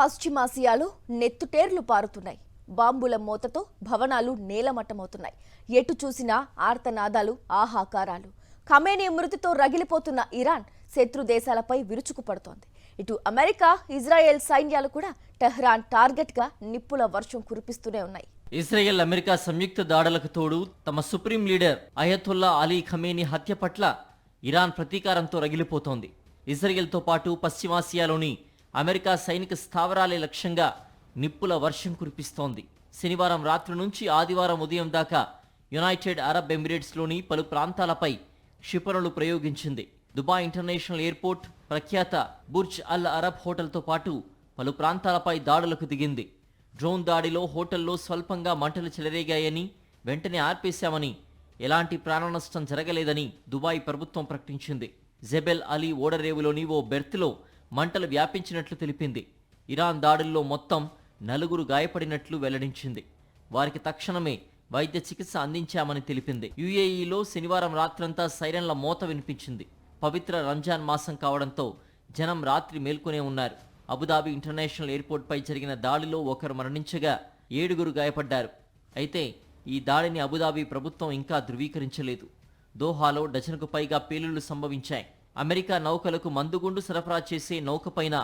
పశ్చిమాసియాలో నెత్తుటేర్లు పారుతున్నాయి. బాంబుల మోతతో భవనాలు నేలమట్టమవుతున్నాయి. ఎటు చూసినా ఆర్తనాదాలు, ఆహాకారాలు. ఖమేనీ మృతితో రగిలిపోతున్న ఇరాన్ శత్రు దేశాలపై విరుచుకుపడుతోంది. ఇటు అమెరికా, ఇజ్రాయెల్ సైన్యాలు కూడా టెహ్రాన్ టార్గెట్గా నిప్పుల వర్షం కురిపిస్తూనే ఉన్నాయి. ఇజ్రాయెల్ అమెరికా సంయుక్త దాడులకు తోడు తమ supreme leader Ayatollah Ali Khamenei హత్య పట్ల ఇరాన్ ప్రతీకారంతో రగిలిపోతోంది. ఇజ్రాయెల్తో పాటు పశ్చిమాసియాలోని అమెరికా సైనిక స్థావరాలే లక్ష్యంగా నిప్పుల వర్షం కురిపిస్తోంది. శనివారం రాత్రి నుంచి ఆదివారం ఉదయం దాకా యునైటెడ్ అరబ్ ఎమిరేట్స్లోని పలు ప్రాంతాలపై క్షిపణులు ప్రయోగించింది. దుబాయ్ ఇంటర్నేషనల్ ఎయిర్పోర్ట్, ప్రఖ్యాత బుర్జ్ అల్ అరబ్ హోటల్తో పాటు పలు ప్రాంతాలపై దాడులకు దిగింది. డ్రోన్ దాడిలో హోటల్లో స్వల్పంగా మంటలు చెలరేగాయని, వెంటనే ఆర్పేశామని, ఎలాంటి ప్రాణనష్టం జరగలేదని దుబాయ్ ప్రభుత్వం ప్రకటించింది. జెబెల్ అలీ ఓడరేవులోని ఓ బెర్త్లో మంటలు వ్యాపించినట్లు తెలిపింది. ఇరాన్ దాడుల్లో మొత్తం 4 గాయపడినట్లు వెల్లడించింది. వారికి తక్షణమే వైద్య చికిత్స అందించామని తెలిపింది. యుఏఈలో శనివారం రాత్రంతా సైరన్ల మోత వినిపించింది. పవిత్ర రంజాన్ మాసం కావడంతో జనం రాత్రి మేల్కొనే ఉన్నారు. అబుదాబి ఇంటర్నేషనల్ ఎయిర్పోర్ట్పై జరిగిన దాడిలో ఒకరు మరణించగా 7 గాయపడ్డారు. అయితే ఈ దాడిని అబుదాబి ప్రభుత్వం ఇంకా ధృవీకరించలేదు. దోహాలో డజన్కు పైగా పేలుళ్లు సంభవించాయి. అమెరికా నౌకలకు మందుగుండు సరఫరా చేసే నౌకపైన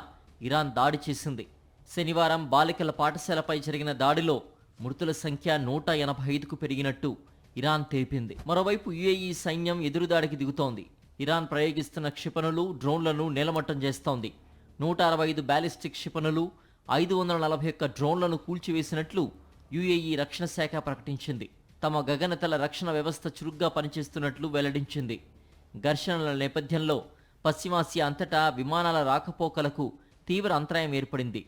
ఇరాన్ దాడి చేసింది. శనివారం బాలికల పాఠశాలపై జరిగిన దాడిలో మృతుల సంఖ్య 185కు పెరిగినట్టు ఇరాన్ తెలిపింది. మరోవైపు యుఏఈ సైన్యం ఎదురుదాడికి దిగుతోంది. ఇరాన్ ప్రయోగిస్తున్న క్షిపణులు, డ్రోన్లను నేలమట్టం చేస్తోంది. 165 బ్యాలిస్టిక్ క్షిపణులు, 541 డ్రోన్లను కూల్చివేసినట్లు యుఏఈ రక్షణ శాఖ ప్రకటించింది. తమ గగనతల రక్షణ వ్యవస్థ చురుగ్గా పనిచేస్తున్నట్లు వెల్లడించింది. ఘర్షణల నేపథ్యంలో పశ్చిమాసియా అంతటా విమానాల రాకపోకలకు తీవ్ర అంతరాయం ఏర్పడింది.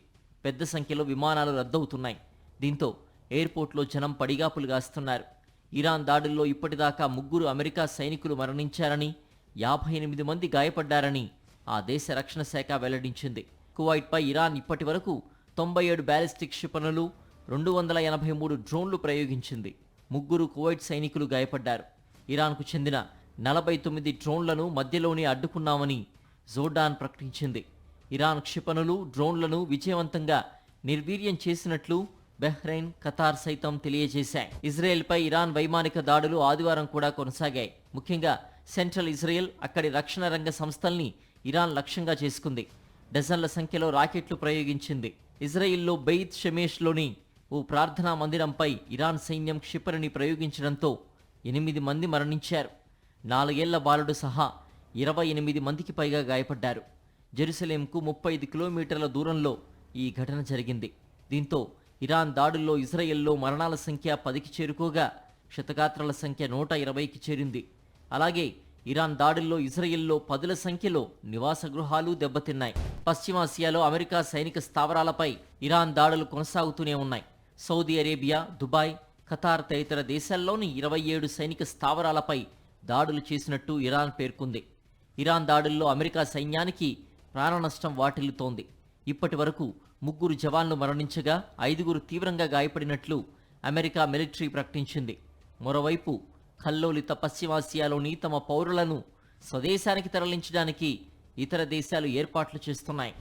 పెద్ద సంఖ్యలో విమానాలు రద్దవుతున్నాయి. దీంతో ఎయిర్పోర్ట్లో జనం పడిగాపులు గాస్తున్నారు. ఇరాన్ దాడుల్లో ఇప్పటిదాకా 3 అమెరికా సైనికులు మరణించారని, 58 మంది గాయపడ్డారని ఆ దేశ రక్షణ శాఖ వెల్లడించింది. కువైట్పై ఇరాన్ ఇప్పటి వరకు 97 బ్యాలిస్టిక్ క్షిపణులు, 283 డ్రోన్లు ప్రయోగించింది. 3 కువైట్ సైనికులు గాయపడ్డారు. ఇరాన్కు చెందిన 49 డ్రోన్లను మధ్యలోనే అడ్డుకున్నామని జోర్డాన్ ప్రకటించింది. ఇరాన్ క్షిపణులు, డ్రోన్లను విజయవంతంగా నిర్వీర్యం చేసినట్లు బహ్రెయిన్, ఖతార్ సైతం తెలియజేశాయి. ఇజ్రాయెల్పై ఇరాన్ వైమానిక దాడులు ఆదివారం కూడా కొనసాగాయి. ముఖ్యంగా సెంట్రల్ ఇజ్రాయెల్, అక్కడి రక్షణ రంగ సంస్థల్ని ఇరాన్ లక్ష్యంగా చేసుకుంది. డజన్ల సంఖ్యలో రాకెట్లు ప్రయోగించింది. ఇజ్రాయిల్లో బెయిత్ షెమేష్లోని ఓ ప్రార్థనా మందిరంపై ఇరాన్ సైన్యం క్షిపణిని ప్రయోగించడంతో 8 మంది మరణించారు. 4 ఏళ్ల బాలుడు సహా 28 మందికి పైగా గాయపడ్డారు. జెరూసలేంకు 35 కిలోమీటర్ల దూరంలో ఈ ఘటన జరిగింది. దీంతో ఇరాన్ దాడుల్లో ఇజ్రాయెల్లో మరణాల సంఖ్య 10కి చేరుకోగా క్షతగాత్రుల సంఖ్య 120కి చేరింది. అలాగే ఇరాన్ దాడుల్లో ఇజ్రాయెల్లో 10ల సంఖ్యలో నివాస గృహాలు దెబ్బతిన్నాయి. పశ్చిమాసియాలో అమెరికా సైనిక స్థావరాలపై ఇరాన్ దాడులు కొనసాగుతూనే ఉన్నాయి. సౌదీ అరేబియా, దుబాయ్, ఖతార్ తదితర దేశాల్లోని 27 సైనిక స్థావరాలపై దాడులు చేసినట్టు ఇరాన్ పేర్కొంది. ఇరాన్ దాడుల్లో అమెరికా సైన్యానికి ప్రాణనష్టం వాటిల్లుతోంది. ఇప్పటి వరకు 3 జవాన్లు మరణించగా 5 తీవ్రంగా గాయపడినట్లు అమెరికా మిలిటరీ ప్రకటించింది. మరోవైపు కల్లోలిత పశ్చిమాసియాలోని తమ పౌరులను స్వదేశానికి తరలించడానికి ఇతర దేశాలు ఏర్పాట్లు చేస్తున్నాయి.